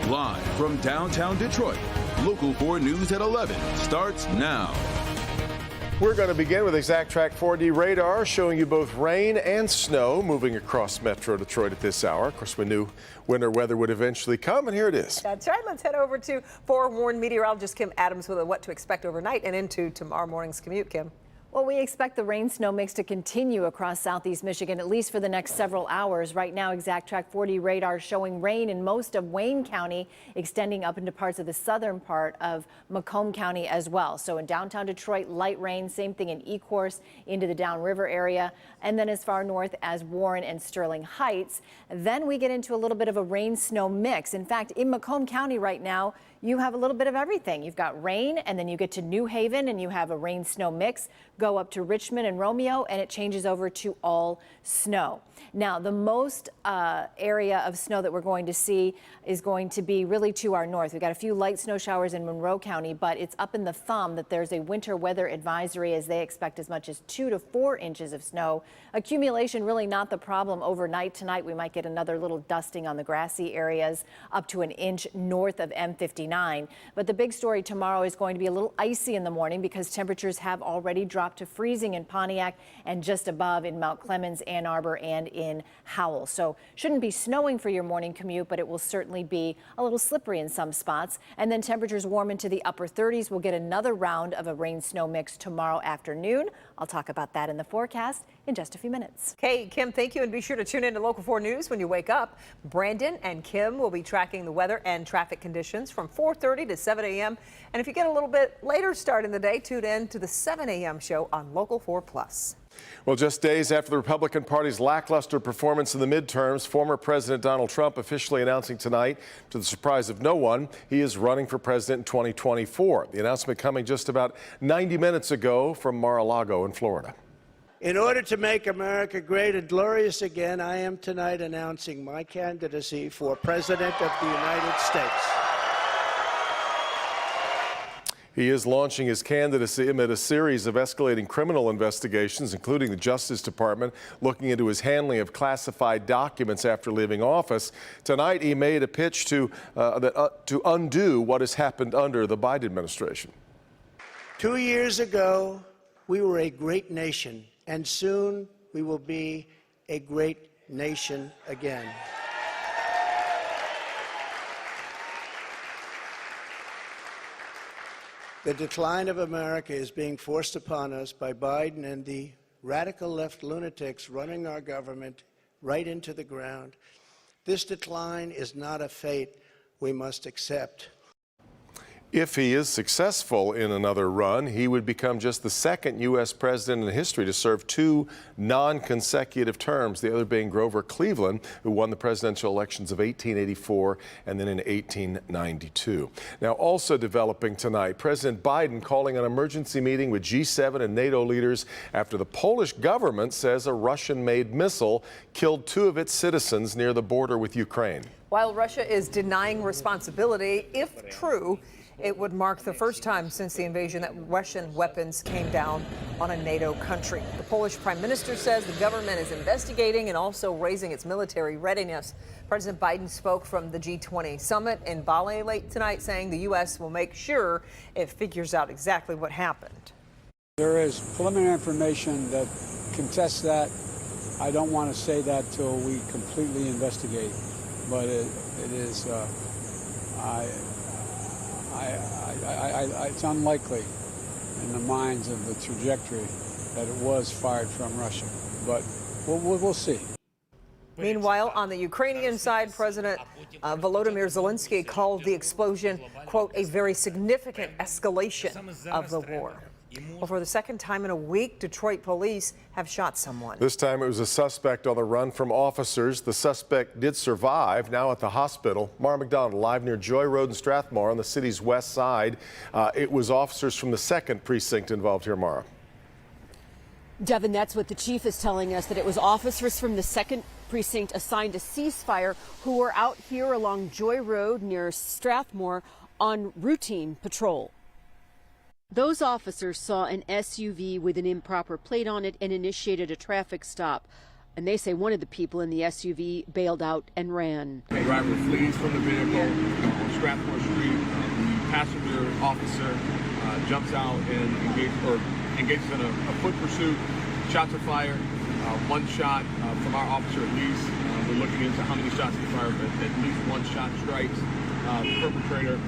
Live from downtown Detroit, Local 4 News at 11 starts now. We're going to begin with Exact Track 4D radar showing you both rain and snow moving across Metro Detroit at this hour. Of course, we knew winter weather would eventually come, and here it is. That's right. Let's head over to forewarned meteorologist Kim Adams with what to expect overnight and into tomorrow morning's commute. Kim. Well, we expect the rain-snow mix to continue across southeast Michigan, at least for the next several hours. Right now, Exact Track 4D radar showing rain in most of Wayne County, extending up into parts of the southern part of Macomb County as well. So in downtown Detroit, light rain, same thing in Ecorse into the downriver area, and then as far north as Warren and Sterling Heights. Then we get into a little bit of a rain-snow mix. In fact, in Macomb County right now, you have a little bit of everything. You've got rain, and then you get to New Haven, and you have a rain-snow mix. Go up to Richmond and Romeo, and it changes over to all snow. Now, the most area of snow that we're going to see is going to be really to our north. We've got a few light snow showers in Monroe County, but it's up in the thumb that there's a winter weather advisory as they expect as much as 2 to 4 inches of snow. Accumulation really not the problem overnight. Tonight, we might get another little dusting on the grassy areas up to an inch north of M59. But the big story tomorrow is going to be a little icy in the morning because temperatures have already dropped to freezing in Pontiac and just above in Mount Clemens, Ann Arbor, and in Howell. So shouldn't be snowing for your morning commute, but it will certainly be a little slippery in some spots. And then temperatures warm into the upper 30s. We'll get another round of a rain-snow mix tomorrow afternoon. I'll talk about that in the forecast in just a few minutes. Okay, Kim, thank you, and be sure to tune in to Local 4 News when you wake up. Brandon and Kim will be tracking the weather and traffic conditions from 4:30 to 7 a.m. And if you get a little bit later start in the day, tune in to the 7 a.m. show on Local 4 Plus. Well, just days after the Republican Party's lackluster performance in the midterms, former President Donald Trump officially announcing tonight, to the surprise of no one, he is running for president in 2024. The announcement coming just about 90 minutes ago from Mar-a-Lago in Florida. In order to make America great and glorious again, I am tonight announcing my candidacy for President of the United States. He is launching his candidacy amid a series of escalating criminal investigations, including the Justice Department looking into his handling of classified documents after leaving office. Tonight, he made a pitch to undo what has happened under the Biden administration. 2 years ago, we were a great nation, and soon we will be a great nation again. The decline of America is being forced upon us by Biden and the radical left lunatics running our government right into the ground. This decline is not a fate we must accept. If he is successful in another run, he would become just the second U.S. president in history to serve 2 non-consecutive terms, the other being Grover Cleveland, who won the presidential elections of 1884 and then in 1892. Now, also developing tonight, President Biden calling an emergency meeting with G7 and NATO leaders after the Polish government says a Russian-made missile killed 2 of its citizens near the border with Ukraine. While Russia is denying responsibility, if true, it would mark the first time since the invasion that Russian weapons came down on a NATO country. The Polish prime minister says the government is investigating and also raising its military readiness. President Biden spoke from the G20 summit in Bali late tonight, saying the U.S. will make sure it figures out exactly what happened. There is preliminary information that contests that. I don't want to say that till we completely investigate, but it is. It's unlikely in the minds of the trajectory that it was fired from Russia, but we'll see. Meanwhile, on the Ukrainian side, President Volodymyr Zelensky called the explosion, quote, a very significant escalation of the war. Well, for the second time in a week, Detroit police have shot someone. This time it was a suspect on the run from officers. The suspect did survive, now at the hospital. Mara McDonald live near Joy Road in Strathmore on the city's west side. It was officers from the 2nd precinct involved here, Mara. Devin, that's what the chief is telling us, that it was officers from the 2nd precinct assigned to ceasefire who were out here along Joy Road near Strathmore on routine patrol. Those officers saw an SUV with an improper plate on it and initiated a traffic stop. and they say one of the people in the SUV bailed out and ran. The driver flees from the vehicle on Strathmore Street. The passenger officer jumps out and engages in a foot pursuit. Shots are fired. One shot from our officer at least. We're looking into how many shots he fired, but at least one shot strikes the perpetrator,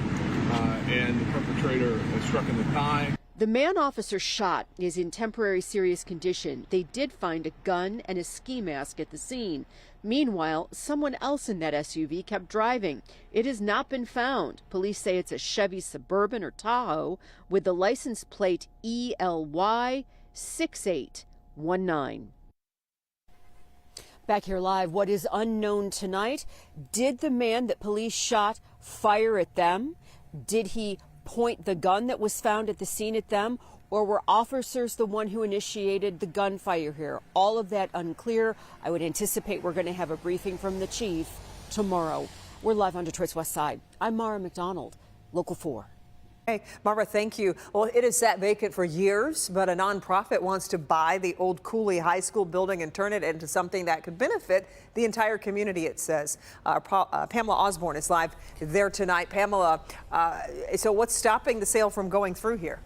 and the perpetrator is struck in the thigh. The man officer shot is in temporary serious condition. They did find a gun and a ski mask at the scene. Meanwhile, someone else in that SUV kept driving. It has not been found. Police say it's a Chevy Suburban or Tahoe with the license plate ELY 6819. Back here live, what is unknown tonight? Did the man that police shot fire at them? Did he point the gun that was found at the scene at them? Or were officers the one who initiated the gunfire here? All of that unclear. I would anticipate we're going to have a briefing from the chief tomorrow. We're live on Detroit's West Side. I'm Mara McDonald, Local 4. Hey, Mara, thank you. Well, it has sat vacant for years, but a nonprofit wants to buy the old Cooley High School building and turn it into something that could benefit the entire community, it says. Pamela Osborne is live there tonight. Pamela, so what's stopping the sale from going through here?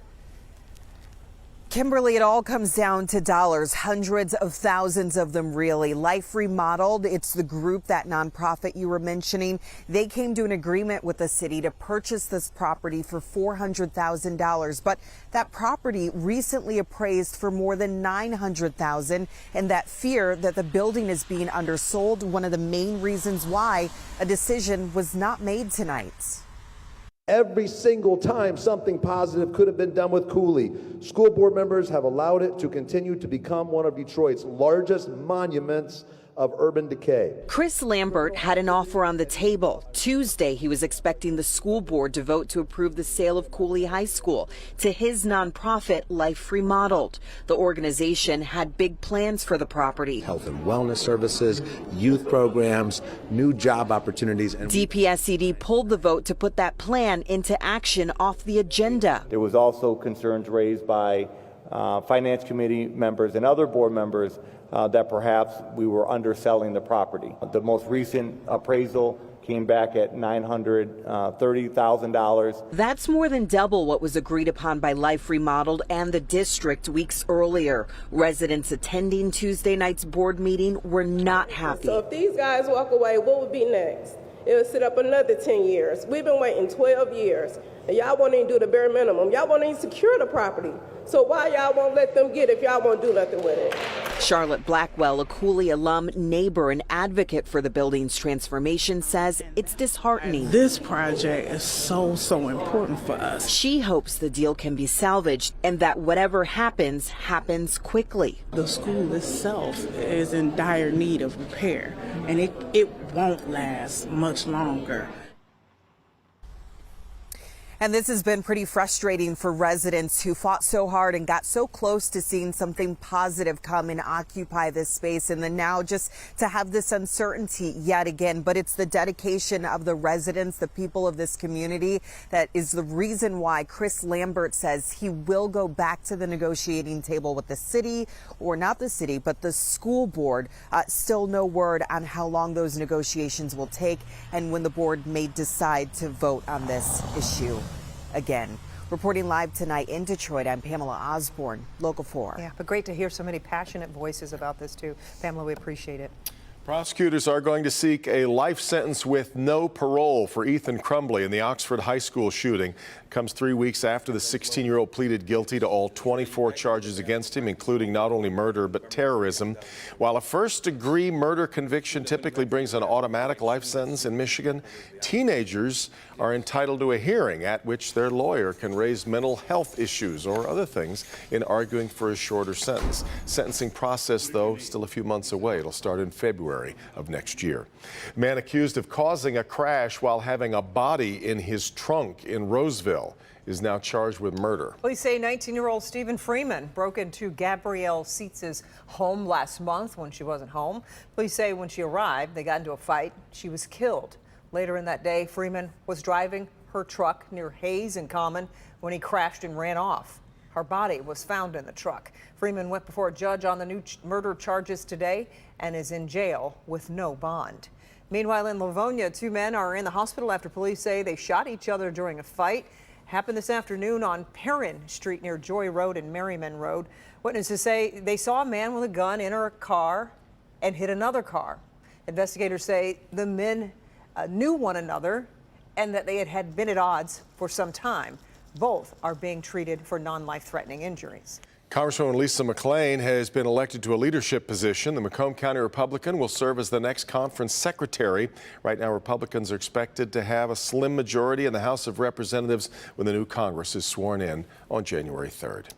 Kimberly, it all comes down to dollars, hundreds of thousands of them, really. Life Remodeled, it's the group, that nonprofit you were mentioning. They came to an agreement with the city to purchase this property for $400,000. But that property recently appraised for more than $900,000. And that fear that the building is being undersold, one of the main reasons why a decision was not made tonight. Every single time something positive could have been done with Cooley, school board members have allowed it to continue to become one of Detroit's largest monuments of urban decay. Chris Lambert had an offer on the table. Tuesday, he was expecting the school board to vote to approve the sale of Cooley High School to his nonprofit, Life Remodeled. The organization had big plans for the property. Health and wellness services, youth programs, new job opportunities. And DPSCD pulled the vote to put that plan into action off the agenda. There was also concerns raised by finance committee members and other board members that perhaps we were underselling the property. The most recent appraisal came back at $930,000. That's more than double what was agreed upon by Life Remodeled and the district weeks earlier. Residents attending Tuesday night's board meeting were not happy. So if these guys walk away, what would be next? It would sit up another 10 years. We've been waiting 12 years, and y'all won't even do the bare minimum. Y'all won't even secure the property. So why y'all won't let them get it if y'all won't do nothing with it? Charlotte Blackwell, a Cooley alum, neighbor, and advocate for the building's transformation, says it's disheartening. This project is so important for us. She hopes the deal can be salvaged and that whatever happens, happens quickly. The school itself is in dire need of repair, and it won't last much longer. And this has been pretty frustrating for residents who fought so hard and got so close to seeing something positive come and occupy this space. And then now just to have this uncertainty yet again. But it's the dedication of the residents, the people of this community, that is the reason why Chris Lambert says he will go back to the negotiating table with the city, or not the city, but the school board. Still no word on how long those negotiations will take and when the board may decide to vote on this issue. Again, reporting live tonight in Detroit, I'm Pamela Osborne, Local 4. Yeah, but great to hear so many passionate voices about this too. Pamela, we appreciate it. Prosecutors are going to seek a life sentence with no parole for Ethan Crumbley in the Oxford High School shooting. It comes 3 weeks after the 16-year-old pleaded guilty to all 24 charges against him, including not only murder but terrorism. While a first-degree murder conviction typically brings an automatic life sentence in Michigan, teenagers are entitled to a hearing at which their lawyer can raise mental health issues or other things in arguing for a shorter sentence. Sentencing process, though, still a few months away. It'll start in February of next year. Man accused of causing a crash while having a body in his trunk in Roseville is now charged with murder. Police say 19-year-old Stephen Freeman broke into Gabrielle Seitz's home last month when she wasn't home. Police say when she arrived, they got into a fight. She was killed. Later in that day, Freeman was driving her truck near Hayes and Common when he crashed and ran off. Her body was found in the truck. Freeman went before a judge on the new murder charges today and is in jail with no bond. Meanwhile, in Livonia, 2 men are in the hospital after police say they shot each other during a fight. Happened this afternoon on Perrin Street near Joy Road and Merriman Road. Witnesses say they saw a man with a gun enter a car and hit another car. Investigators say the men knew one another and that they had been at odds for some time. Both are being treated for non-life-threatening injuries. Congresswoman Lisa McClain has been elected to a leadership position. The Macomb County Republican will serve as the next conference secretary. Right now, Republicans are expected to have a slim majority in the House of Representatives when the new Congress is sworn in on January 3rd.